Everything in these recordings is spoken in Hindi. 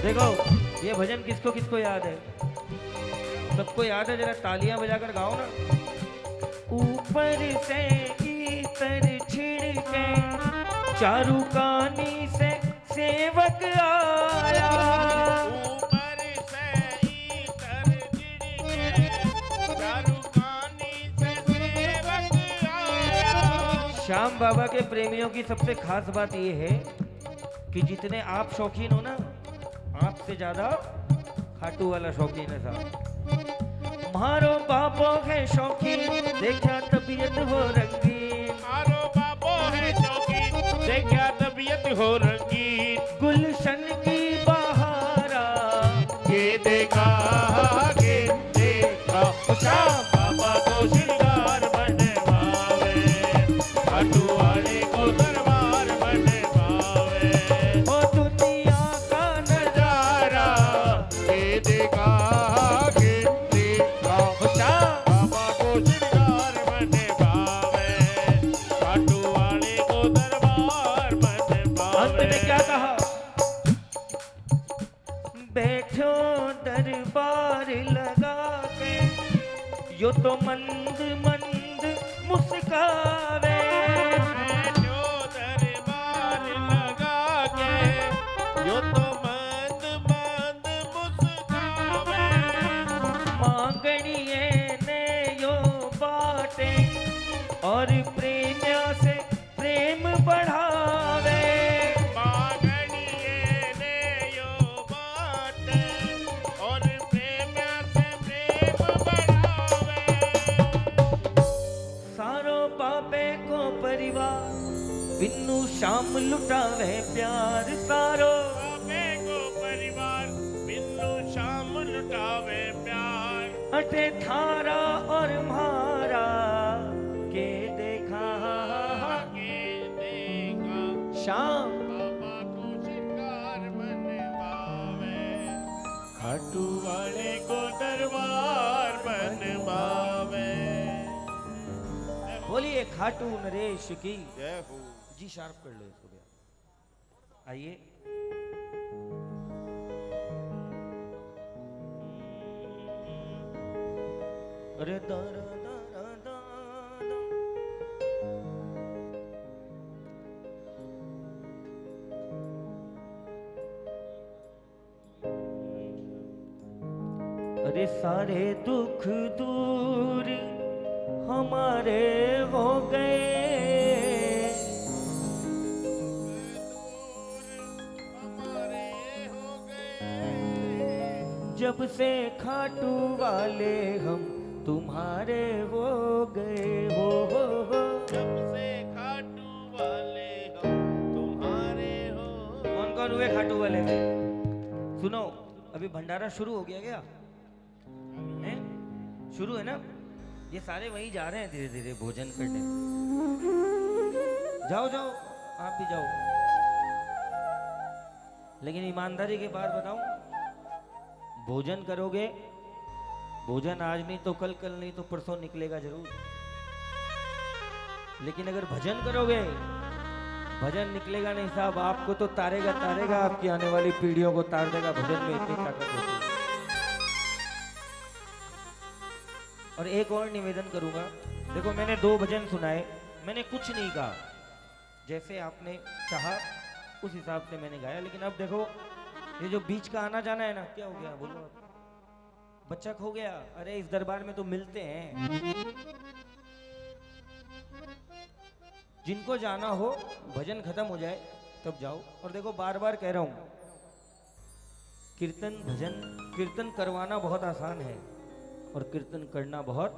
देखो ये भजन किसको किसको याद है? सबको याद है, जरा तालियां बजाकर गाओ ना। ऊपर से इतर छिड़के चारू कानी से सेवक आया, ऊपर से इतर छिड़के चारू कानी से सेवक आया। श्याम बाबा के प्रेमियों की सबसे खास बात ये है कि जितने आप शौकीन हो ना, आपसे ज्यादा खाटू वाला शौकीन है साहब। मारो बाबो है शौकीन, देखा तबीयत हो रंगीन। मारो बाबो है शौकीन, देखा तबीयत हो रंगीन। गुलशन की बहारा ये देखा श्याम बाबा को श्रृंगार बनवावे, खाटू वाले को दरबार बनवावे। ओ दुनिया का नजारा ये देखा श्याम बाबा को श्रृंगार बनवावे, खाटू वाले को दरबार अंत में क्या बनवावे। कहा? बैठो दरबार लगा के, यो तो मंद मंद मुस्कावे। बैठो दरबार लगा के, यो तो मंद मंद मुस्कावे। मांगणिए ने यो बाटे और प्रेमिया से प्रेम बढ़ावे। मांगणिये ने यो बाटे और प्रेम से प्रेम बढ़ावे। सारो बाबे को परिवार बिन्नू शाम लुटावे प्यार। सारो बाबे को परिवार बिन्नू शाम लुटावे प्यार। अटे थारा और म्हारा के देखा आगे देखा शाम बाबा को श्रृंगार बनवावे, खाटू वाले को दरबार बनवावे। बोलिए खाटू नरेश की जय हो। जी। शार्प कर लो इसको भैया। आइए अरे दारा दारा दारा। अरे सारे दुख दूर हमारे हो गए, हमारे हो गए, जब से खाटू वाले हम तुम्हारे हो गए हो। जब से खाटू वाले हम तुम्हारे हो। कौन कौन हुए खाटू वाले में? सुनो, अभी भंडारा शुरू हो गया क्या? हैं? शुरू है ना? ये सारे वहीं जा रहे हैं धीरे धीरे भोजन करने। जाओ जाओ, आप भी जाओ। लेकिन ईमानदारी के बात बताऊं, भोजन करोगे, भोजन आज नहीं तो कल, कल नहीं तो परसों निकलेगा जरूर। लेकिन अगर भजन करोगे, भजन निकलेगा नहीं साहब, आपको तो तारेगा तारेगा, आपकी आने वाली पीढ़ियों को तार देगा। भजन में इतनी ताकत होती है। और एक और निवेदन करूंगा, देखो मैंने 2 भजन सुनाए, मैंने कुछ नहीं कहा, जैसे आपने चाहा उस हिसाब से मैंने गाया। लेकिन अब देखो ये जो बीच का आना जाना है ना, क्या हो गया बोलो आप? बच्चा खो गया? अरे इस दरबार में तो मिलते हैं। जिनको जाना हो, भजन खत्म हो जाए तब जाओ। और देखो बार बार कह रहा हूं, कीर्तन भजन कीर्तन करवाना बहुत आसान है और कीर्तन करना बहुत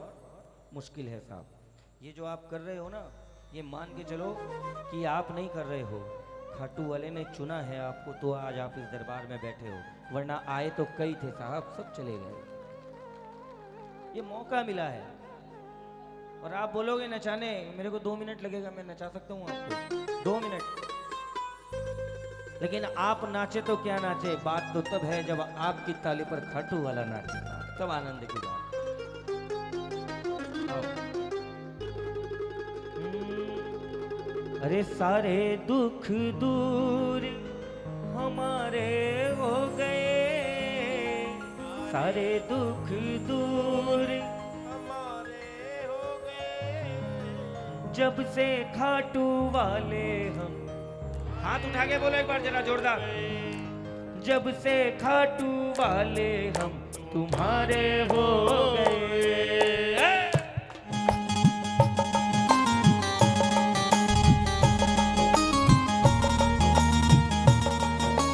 मुश्किल है साहब। ये जो आप कर रहे हो ना, ये मान के चलो कि आप नहीं कर रहे हो, खाटू वाले ने चुना है आपको, तो आज आप इस दरबार में बैठे हो। वरना आए तो कई थे साहब, सब चले गए। ये मौका मिला है। और आप बोलोगे नचाने, मेरे को 2 मिनट लगेगा, मैं नचा सकता हूँ आपको 2 मिनट। लेकिन आप नाचे तो क्या नाचे, बात तो तब है जब आपकी ताली पर खाटू वाला नाचे, तब आनंद की बात। अरे सारे दुख दूर हमारे हो गए, सारे दुख दूर हमारे हो गए। जब से खाटू वाले हम। हाथ उठा के बोलो एक बार जरा जोरदार। जब से खाटू वाले हम तुम्हारे हो गए।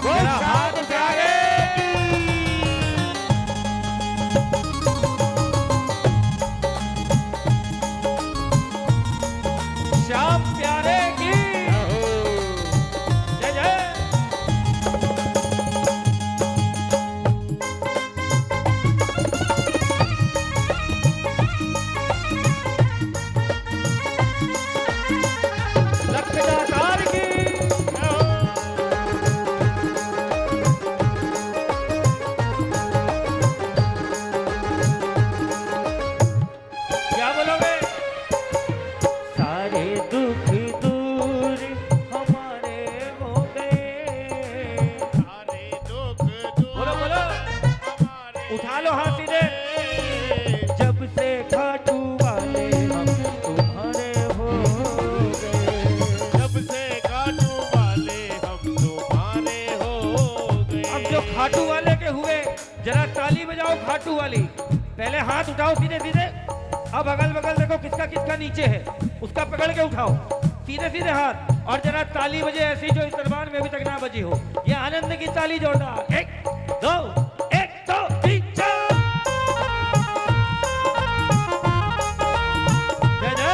जरा हाथ उठा के। श्याम प्यारे की जय जय। लखदातार की क्या बोलोगे? सारे दुख दूर हमारे हो गए। सारे दुख दूर बोलो बोलो, हमारे उठा लो हाथ सीधे। जब से खाटू वाले हम तुम्हारे हो गए। जब से खाटू वाले हम तुम्हारे हो गए। अब जो खाटू वाले के हुए, जरा ताली बजाओ खाटू वाली। पहले हाथ उठाओ सीधे सीधे। अब अगल बगल देखो किसका किसका नीचे है, उसका पकड़ के उठाओ सीधे सीधे हाथ। और जरा ताली बजे ऐसी जो इस दरबार में अभी तक ना बजी हो। ये आनंद की ताली जोरदार। 1 2 1 2 3 4। जय जय।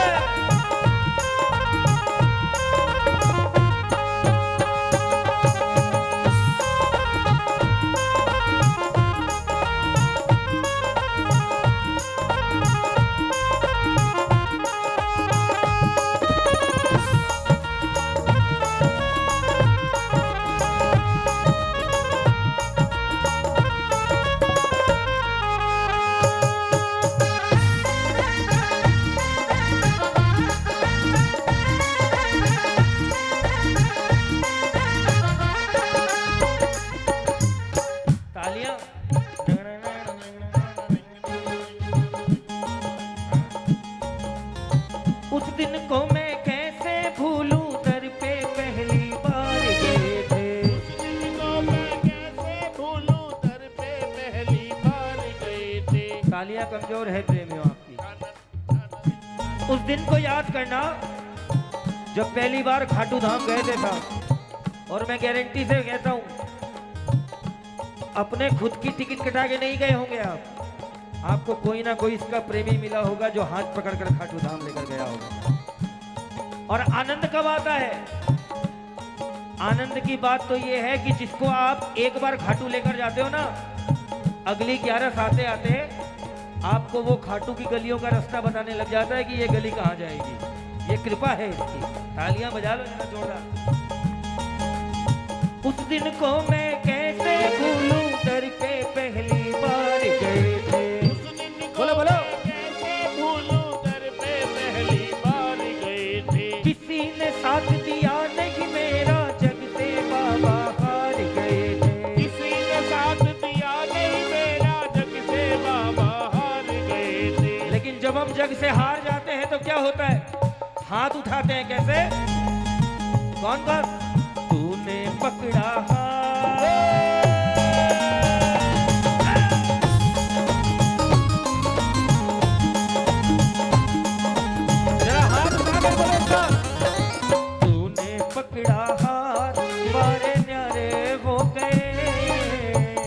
तालियां। उस दिन को मैं कैसे भूलूं, दर पे पहली बार गए थे। जिनको मैं कैसे भूलूं, दर पे पहली बार गए थे। तालियां कमजोर है प्रेमियों आपकी। उस दिन को याद करना जब पहली बार खाटू धाम गए थे साहब। और मैं गारंटी से कहता हूं, अपने खुद की टिकट कटा के नहीं गए होंगे आप। आपको कोई ना कोई इसका प्रेमी मिला होगा जो हाथ पकड़कर खाटू धाम लेकर गया होगा। और आनंद कब आता है? आनंद की बात तो ये है कि जिसको आप एक बार खाटू लेकर जाते हो ना, अगली 11 आते आते आपको वो खाटू की गलियों का रास्ता बताने लग जाता है कि ये गली कहाँ जाएगी। ये कृपा है इसकी। तालियां बजा लो जरा जोरदार। उस दिन को मैं कैसे भूलूं, दर पे पहली बार गए थे। उस दिन को बोलो बोलो। मैं कैसे भूलूं, दर पे पहली बार गए थे। किसी ने साथ दिया नहीं मेरा, जग से बाबा हार गए थे। किसी ने साथ दिया नहीं मेरा, जग से बाबा हार गए थे। लेकिन जब हम जग से हार जाते हैं तो क्या होता है? हाथ उठाते हैं कैसे? कौन कौन? तूने पकड़ा हाथ। जरा हाथ उठा के बोलो इसका। तूने पकड़ा हाथ, मारे न्यारे हो गए।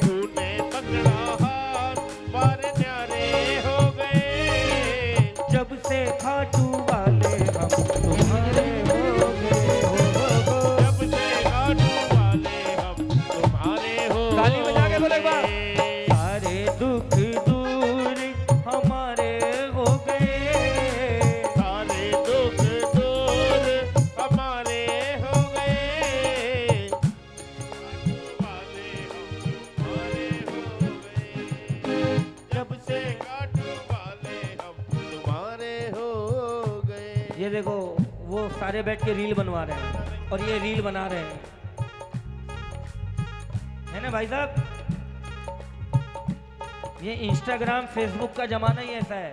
तूने पकड़ा हाथ, बारे न्यारे हो गए। जब से खाटू वाले हम तुम्हारे हो गए। जब से खाटू वाले हम तुम्हारे हो ताली बजा के बोलो एक बार। गए। सारे दुख दूर हमारे हो गए। सारे दुख दूर हमारे हो गए। खाटू वाले हम तुम्हारे हो गए। जब से खाटू वाले हम तुम्हारे हो गए। ये देखो वो सारे बैठ के रील बनवा रहे हैं और ये रील बना रहे हैं, है ना भाई साहब? ये इंस्टाग्राम फेसबुक का जमाना ही ऐसा है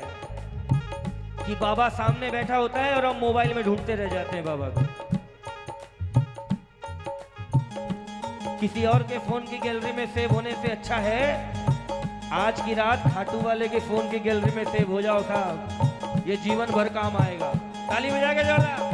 कि बाबा सामने बैठा होता है और हम मोबाइल में ढूंढते रह जाते हैं बाबा को। किसी और के फोन की गैलरी में सेव होने से अच्छा है आज की रात खाटू वाले के फोन की गैलरी में सेव हो जाओ साहब, ये जीवन भर काम आएगा। ताली बजा के जोरदार।